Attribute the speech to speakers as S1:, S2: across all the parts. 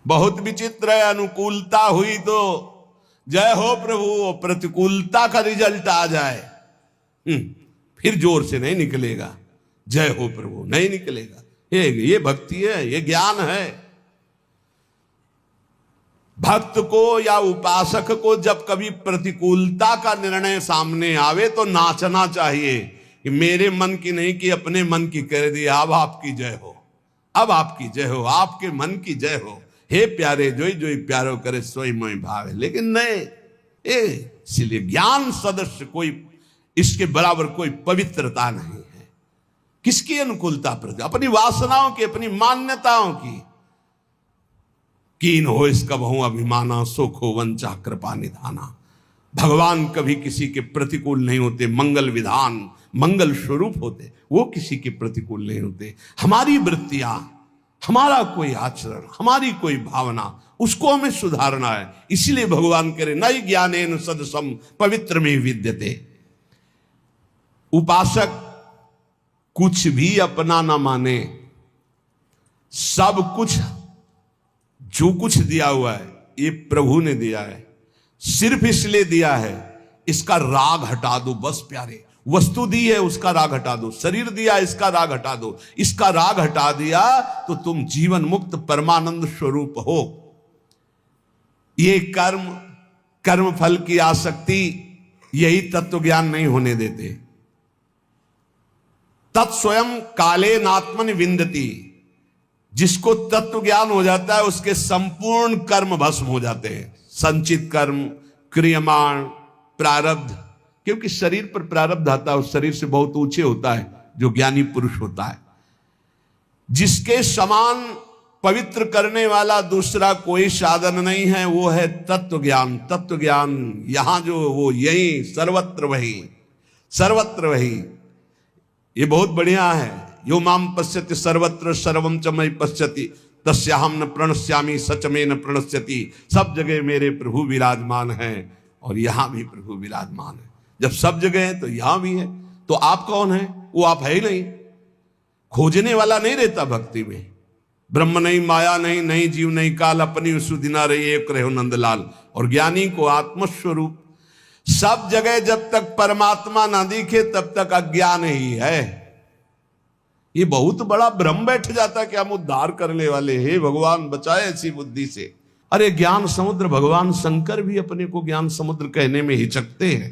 S1: बहुत विचित्र है, अनुकूलता हुई तो जय हो प्रभु, प्रतिकूलता का रिजल्ट आ जाए फिर जोर से नहीं निकलेगा, जय हो प्रभु नहीं निकलेगा। ये भक्ति है, ये ज्ञान है। भक्त को या उपासक को जब कभी प्रतिकूलता का निर्णय सामने आवे तो नाचना चाहिए कि मेरे मन की नहीं कि अपने मन की कर दी, अब आपकी जय हो, अब आपकी जय हो, आपके मन की जय हो, हे प्यारे जोई जोई प्यारो करे सोई मोई भावे। लेकिन नहीं, इसलिए ज्ञान सदस्य कोई इसके बराबर कोई पवित्रता नहीं है। किसकी अनुकूलता पर? अपनी वासनाओं की, अपनी मान्यताओं की। कीन हो इसका बहु अभिमाना, सुख हो वंचा कृपा निधाना। भगवान कभी किसी के प्रतिकूल नहीं होते, मंगल विधान मंगल स्वरूप होते, वो किसी के प्रतिकूल नहीं होते। हमारी वृत्तियां, हमारा कोई आचरण, हमारी कोई भावना, उसको हमें सुधारना है। इसीलिए भगवान कह रहे नई ज्ञानेन सदसम पवित्र में विद्यते। उपासक कुछ भी अपना ना माने, सब कुछ जो कुछ दिया हुआ है ये प्रभु ने दिया है, सिर्फ इसलिए दिया है इसका राग हटा दो बस प्यारे। वस्तु दी है उसका राग हटा दो, शरीर दिया इसका राग हटा दो, इसका राग हटा दिया तो तुम जीवन मुक्त परमानंद स्वरूप हो। ये कर्म फल की आसक्ति, यही तत्व ज्ञान नहीं होने देते। तत्स्वयं काले नात्मन विंदती। जिसको तत्व ज्ञान हो जाता है उसके संपूर्ण कर्म भस्म हो जाते हैं, संचित कर्म, क्रियमाण, प्रारब्ध। क्योंकि शरीर पर प्रारब्ध आता है, उस शरीर से बहुत ऊंचे होता है जो ज्ञानी पुरुष होता है। जिसके समान पवित्र करने वाला दूसरा कोई साधन नहीं है, वो है तत्व ज्ञान। तत्व ज्ञान यहां जो वो यही सर्वत्र वही, सर्वत्र वही। ये बहुत बढ़िया है। यो माम पश्यति सर्वत्र सर्वम च मयि पश्यति तस्याहम न प्रणश्यामि सच में न प्रणश्यति। सब जगह मेरे प्रभु विराजमान हैं और यहां भी प्रभु विराजमान है। जब सब जगह है तो यहां भी है, तो आप कौन है? वो आप है ही नहीं। खोजने वाला नहीं रहता भक्ति में। ब्रह्म नहीं, माया नहीं, नहीं जीव नहीं काल, अपनी सुदिना रही एक रहो नंदलाल। और ज्ञानी को आत्मस्वरूप। सब जगह जब तक परमात्मा ना दिखे तब तक अज्ञान ही है। ये बहुत बड़ा भ्रम बैठ जाता कि हम उद्धार करने वाले हैं, भगवान बचाए ऐसी बुद्धि से। अरे ज्ञान समुद्र, भगवान शंकर भी अपने को ज्ञान समुद्र कहने में हिचकते हैं,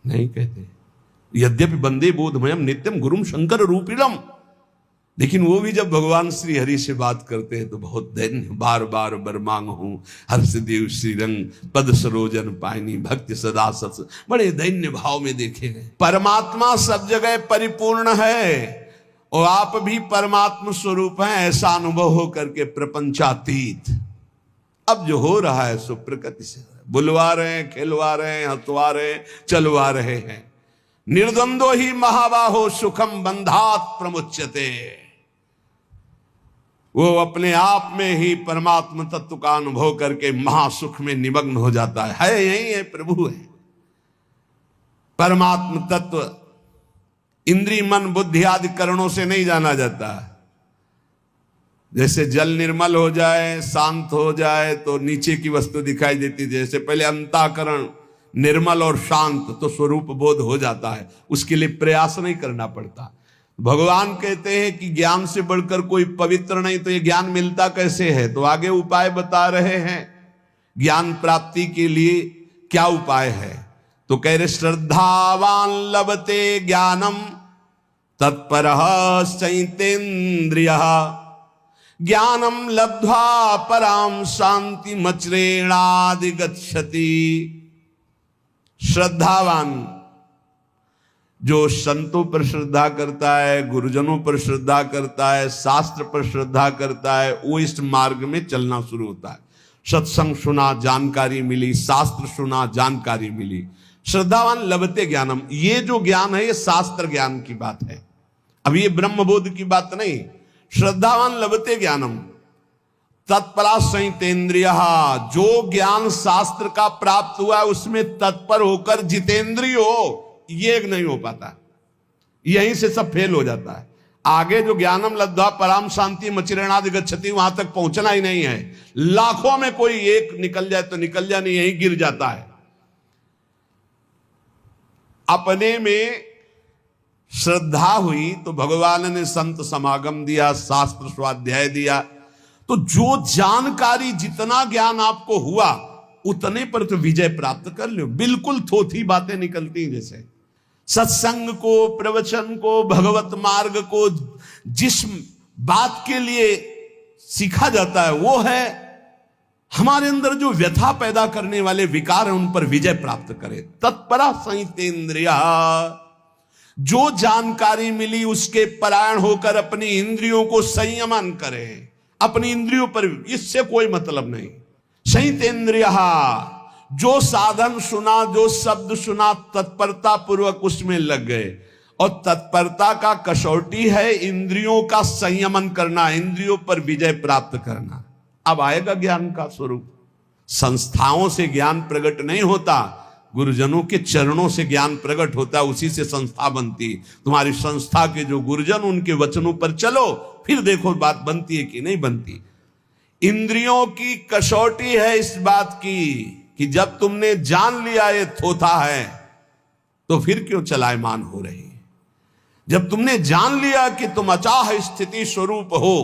S1: नहीं कहते। यद्यपि वंदे बोधमयम नित्यम गुरुम शंकर रूपिणम, लेकिन वो भी जब भगवान श्री हरि से बात करते हैं तो बहुत दैन्य। बार बार बर मांग हूं हर्षदेव श्रीरंग पद सरोजन पायनी भक्ति सदा सत्स। बड़े दैन्य भाव में देखे गए। परमात्मा सब जगह परिपूर्ण है और आप भी परमात्मा स्वरूप हैं, ऐसा अनुभव हो करके प्रपंचातीत। अब जो हो रहा है सो प्रकृति से बुलवा रहे हैं, खिलवा रहे हैं, हंसवा रहे हैं, चलवा रहे हैं। निर्द्वंदो ही महाबाहो सुखम बंधात प्रमुच्यते। वो अपने आप में ही परमात्मा तत्व का अनुभव करके महासुख में निमग्न हो जाता है। यही है, प्रभु है। परमात्मा तत्व इंद्रिय मन बुद्धि आदि करणों से नहीं जाना जाता। जैसे जल निर्मल हो जाए, शांत हो जाए तो नीचे की वस्तु दिखाई देती। जैसे पहले अंतःकरण निर्मल और शांत तो स्वरूप बोध हो जाता है, उसके लिए प्रयास नहीं करना पड़ता। भगवान कहते हैं कि ज्ञान से बढ़कर कोई पवित्र नहीं, तो ये ज्ञान मिलता कैसे है? तो आगे उपाय बता रहे हैं ज्ञान प्राप्ति के लिए क्या उपाय है। तो कह रहे श्रद्धावान लभते ज्ञानम तत्परः चैतेन्द्रिय ज्ञानम लब्ध्वा पराम शांति मचरेणादि गच्छति। श्रद्धावान जो संतों पर श्रद्धा करता है, गुरुजनों पर श्रद्धा करता है, शास्त्र पर श्रद्धा करता है, वो इस मार्ग में चलना शुरू होता है। सत्संग सुना, जानकारी मिली, शास्त्र सुना, जानकारी मिली। श्रद्धावान लभते ज्ञानम, ये जो ज्ञान है ये शास्त्र ज्ञान की बात है, अभी ये ब्रह्मबोध की बात नहीं। श्रद्धावान लभते ज्ञानम तत्परा संयतेन्द्रिय, जो ज्ञान शास्त्र का प्राप्त हुआ है उसमें तत्पर होकर जितेंद्रिय हो, ये नहीं हो पाता। यहीं से सब फेल हो जाता है। आगे जो ज्ञानम लब्ध्वा पराम शांति मचिरणादि गच्छति वहां तक पहुंचना ही नहीं है। लाखों में कोई एक निकल जाए तो निकल जाए, नहीं यहीं गिर जाता है। अपने में श्रद्धा हुई तो भगवान ने संत समागम दिया, शास्त्र स्वाध्याय दिया। तो जो जानकारी, जितना ज्ञान आपको हुआ उतने पर तो विजय प्राप्त कर लो। बिल्कुल थोथी बातें निकलती हैं, जैसे सत्संग को, प्रवचन को, भगवत मार्ग को जिस बात के लिए सीखा जाता है वो है हमारे अंदर जो व्यथा पैदा करने वाले विकार हैं उन पर विजय प्राप्त करे। तत्परा संयतेन्द्रिया, जो जानकारी मिली उसके परायण होकर अपनी इंद्रियों को संयमन करे। अपनी इंद्रियों पर इससे कोई मतलब नहीं। संयतेन्द्रिया, जो साधन सुना, जो शब्द सुना, तत्परता पूर्वक उसमें लग गए। और तत्परता का कसौटी है इंद्रियों का संयमन करना, इंद्रियों पर विजय प्राप्त करना। अब आएगा ज्ञान का स्वरूप। संस्थाओं से ज्ञान प्रकट नहीं होता, गुरुजनों के चरणों से ज्ञान प्रकट होता है, उसी से संस्था बनती। तुम्हारी संस्था के जो गुरुजन, उनके वचनों पर चलो, फिर देखो बात बनती है कि नहीं बनती। इंद्रियों की कसौटी है इस बात की कि जब तुमने जान लिया ये थोथा है तो फिर क्यों चलायमान हो रही। जब तुमने जान लिया कि तुम अचाह स्थिति स्वरूप हो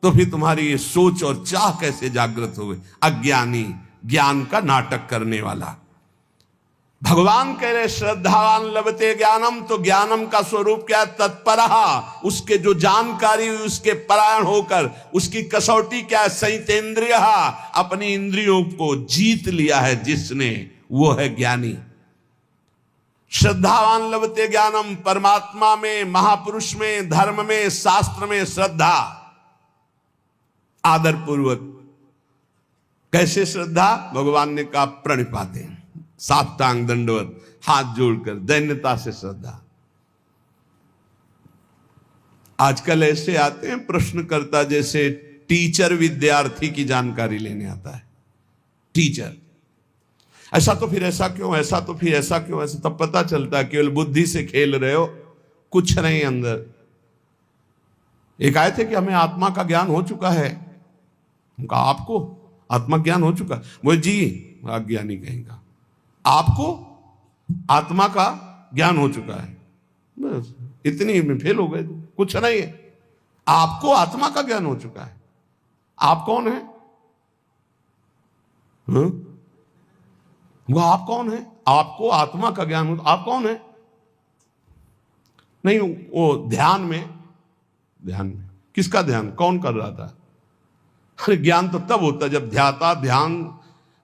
S1: तो फिर तुम्हारी ये सोच और चाह कैसे जागृत हो गई। अज्ञानी, ज्ञान का नाटक करने वाला। भगवान कह रहे श्रद्धावान लभते ज्ञानम, तो ज्ञानम का स्वरूप क्या है? तत्परहा, उसके जो जानकारी हुई उसके परायण होकर। उसकी कसौटी क्या है? संयतेन्द्रिय, अपनी इंद्रियों को जीत लिया है जिसने, वो है ज्ञानी। श्रद्धावान लभते ज्ञानम, परमात्मा में, महापुरुष में, धर्म में, शास्त्र में श्रद्धा, आदर पूर्वक। कैसे श्रद्धा? भगवान ने कहा प्रणिपाते, साष्टांग दंडवत, हाथ जोड़कर दैन्यता से श्रद्धा। आजकल ऐसे आते हैं प्रश्नकर्ता, जैसे टीचर विद्यार्थी की जानकारी लेने आता है। टीचर, ऐसा तो फिर ऐसा क्यों, ऐसा तो फिर ऐसा क्यों, ऐसा तब पता चलता है केवल बुद्धि से खेल रहे हो, कुछ नहीं अंदर। एक आए थे कि हमें आत्मा का ज्ञान हो चुका है। उनका आपको आत्मा ज्ञान हो चुका? वो जी अज्ञानी कहेगा, आपको आत्मा का ज्ञान हो चुका है, बस इतनी में फेल हो गए। कुछ नहीं है, आपको आत्मा का ज्ञान हो चुका है। आप कौन है? वो आप कौन है? आपको आत्मा का ज्ञान हो, आप कौन है? नहीं, वो ध्यान में किसका ध्यान, कौन कर रहा था? अरे ज्ञान तो तब होता जब ध्याता ध्यान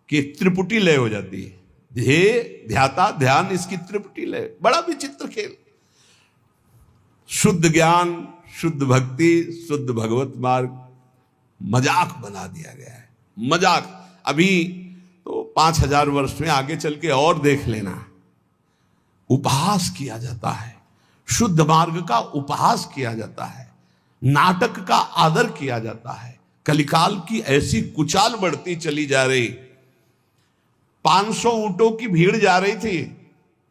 S1: की त्रिपुटी लय हो जाती है। ध्येय, ध्याता, ध्यान, इसकी त्रिपुटी लय। बड़ा विचित्र खेल। शुद्ध ज्ञान, शुद्ध भक्ति, शुद्ध भगवत मार्ग मजाक बना दिया गया है। मजाक। अभी तो 5000 वर्ष में आगे चल के और देख लेना, उपहास किया जाता है, शुद्ध मार्ग का उपहास किया जाता है, नाटक का आदर किया जाता है। कलिकाल की ऐसी कुचाल बढ़ती चली जा रही। 500 ऊंटों की भीड़ जा रही थी,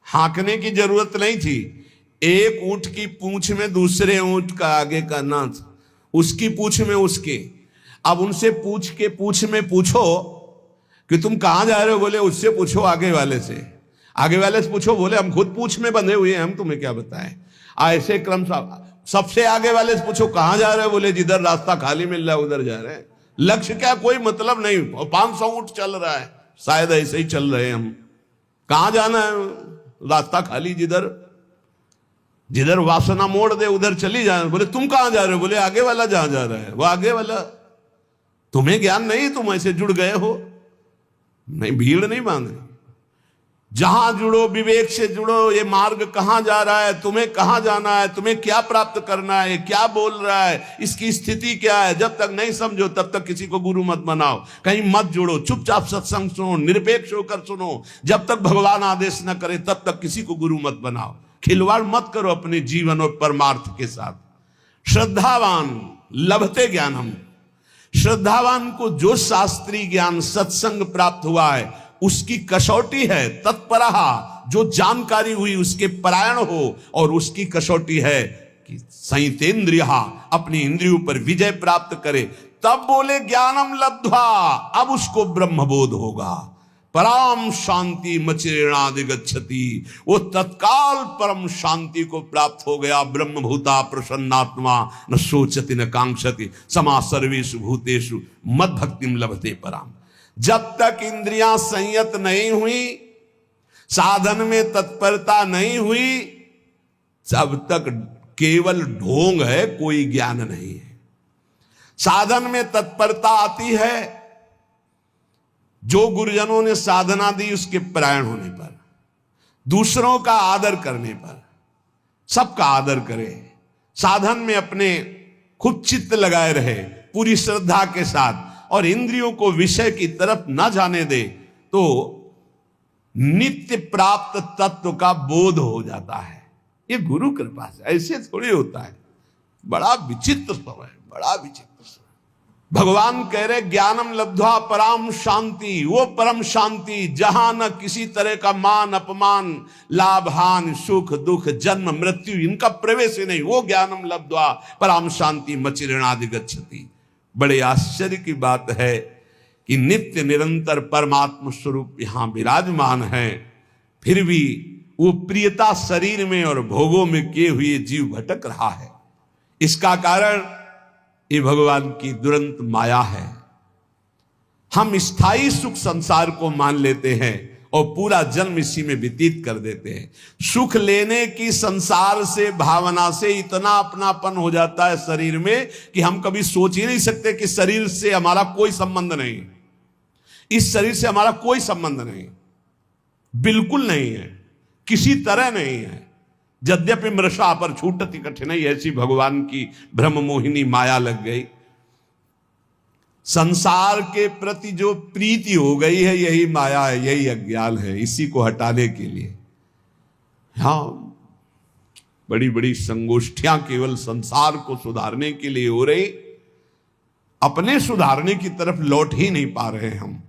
S1: हांकने की जरूरत नहीं थी। एक ऊंट की पूंछ में दूसरे ऊंट का आगे का नाथ, उसकी पूंछ में उसके। अब उनसे पूंछ में पूछो कि तुम कहां जा रहे हो, बोले उससे पूछो आगे वाले से। आगे वाले से पूछो, बोले हम खुद पूंछ में बंधे हुए हैं, हम तुम्हें क्या बताएं। ऐसे क्रम सबसे आगे वाले से पूछो कहां जा रहे हो, बोले जिधर रास्ता खाली मिल रहा है उधर जा रहे हैं। लक्ष्य क्या, कोई मतलब नहीं। 500 ऊंट चल रहा है, शायद ऐसे ही चल रहे हैं हम। कहां जाना है? रास्ता खाली, जिधर वासना मोड़ दे उधर चली जाए। बोले तुम कहां जा रहे हो, बोले आगे वाला जहां जा रहा है वो आगे वाला। तुम्हें ज्ञान नहीं, तुम ऐसे जुड़ गए हो। नहीं, भीड़ नहीं बांधनी। जहां जुड़ो विवेक से जुड़ो। ये मार्ग कहां जा रहा है, तुम्हें कहां जाना है, तुम्हें क्या प्राप्त करना है, क्या बोल रहा है, इसकी स्थिति क्या है। जब तक नहीं समझो तब तक किसी को गुरु मत बनाओ, कहीं मत जुड़ो। चुपचाप सत्संग सुनो, निरपेक्ष होकर सुनो। जब तक भगवान आदेश न करे तब तक किसी को गुरु मत बनाओ। खिलवाड़ मत करो अपने जीवन और परमार्थ के साथ। श्रद्धावान लभते ज्ञानम, श्रद्धावान को जो शास्त्रीय ज्ञान सत्संग प्राप्त हुआ है उसकी कसौटी है तत्परहा, जो जानकारी हुई उसके परायण हो। और उसकी कसौटी है कि संयतेन्द्रिया, अपनी इंद्रियों पर विजय प्राप्त करे, तब बोले ज्ञानम लब्ध्वा, अब उसको ब्रह्मबोध होगा। परम शांति मचिरेणाधिगच्छति, वो तत्काल परम शांति को प्राप्त हो गया। ब्रह्मभूता प्रसन्नात्मा न सोचति न कांक्षति समा सर्वेषु भूतेषु मद भक्तिम लभते पराम। जब तक इंद्रियां संयत नहीं हुई, साधन में तत्परता नहीं हुई, तब तक केवल ढोंग है, कोई ज्ञान नहीं है। साधन में तत्परता आती है जो गुरुजनों ने साधना दी उसके परायण होने पर, दूसरों का आदर करने पर। सबका आदर करे, साधन में अपने खुद चित्त लगाए रहे पूरी श्रद्धा के साथ, और इंद्रियों को विषय की तरफ ना जाने दे, तो नित्य प्राप्त तत्व का बोध हो जाता है। ये गुरु कृपा से, ऐसे थोड़ी होता है। बड़ा विचित्र समय, बड़ा विचित्र समय। भगवान कह रहे ज्ञानम लब्ध्वा पराम शांति, वो परम शांति जहां न किसी तरह का मान अपमान, लाभ हानि, सुख दुख, जन्म मृत्यु, इनका प्रवेश ही नहीं। वो ज्ञानम लब्ध्वा पराम शांति मचिरेणाधिगच्छति। बड़े आश्चर्य की बात है कि नित्य निरंतर परमात्म स्वरूप यहां विराजमान है, फिर भी वो प्रियता शरीर में और भोगों में किए हुए जीव भटक रहा है। इसका कारण ये भगवान की दुरंत माया है। हम स्थायी सुख संसार को मान लेते हैं और पूरा जन्म इसी में व्यतीत कर देते हैं। सुख लेने की संसार से भावना से इतना अपनापन हो जाता है शरीर में कि हम कभी सोच ही नहीं सकते कि शरीर से हमारा कोई संबंध नहीं, इस शरीर से हमारा कोई संबंध नहीं, बिल्कुल नहीं है, किसी तरह नहीं है। यद्यपि मृषा पर छूटति कठिनाई, ऐसी भगवान की ब्रह्म मोहिनी माया लग गई। संसार के प्रति जो प्रीति हो गई है, यही माया है, यही अज्ञान है। इसी को हटाने के लिए हाँ, बड़ी बड़ी संगोष्ठियां केवल संसार को सुधारने के लिए हो रही, अपने सुधारने की तरफ लौट ही नहीं पा रहे। हम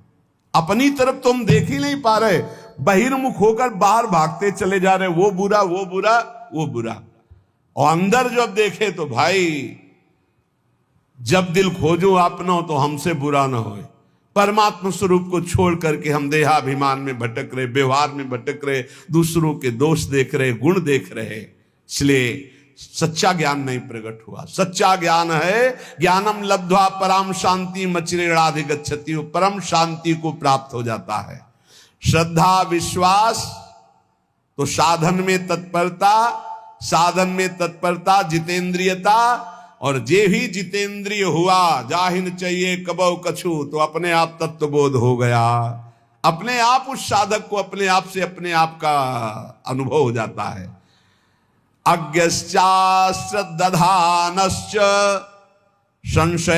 S1: अपनी तरफ तो हम देख ही नहीं पा रहे, बहिर्मुख होकर बाहर भागते चले जा रहे, वो बुरा वो बुरा वो बुरा। और अंदर जब देखे तो भाई, जब दिल खोजो अपना तो हमसे बुरा ना होए। परमात्मा स्वरूप को छोड़ करके हम देहाभिमान में भटक रहे, व्यवहार में भटक रहे, दूसरों के दोष देख रहे, गुण देख रहे। इसलिए सच्चा ज्ञान नहीं प्रकट हुआ। सच्चा ज्ञान है ज्ञानम लब्ध्वा पराम शांति मचिरेणाधिगच्छति, परम शांति को प्राप्त हो जाता है। श्रद्धा विश्वास तो साधन में तत्परता, साधन में तत्परता जितेंद्रियता, और जे ही जितेंद्रिय हुआ जाहिन चाहिए कबौ कछु, तो अपने आप तत्वबोध हो गया। अपने आप उस साधक को अपने आप से अपने आप का अनुभव हो जाता है। अज्ञश्च श्रद्धानश्च संशय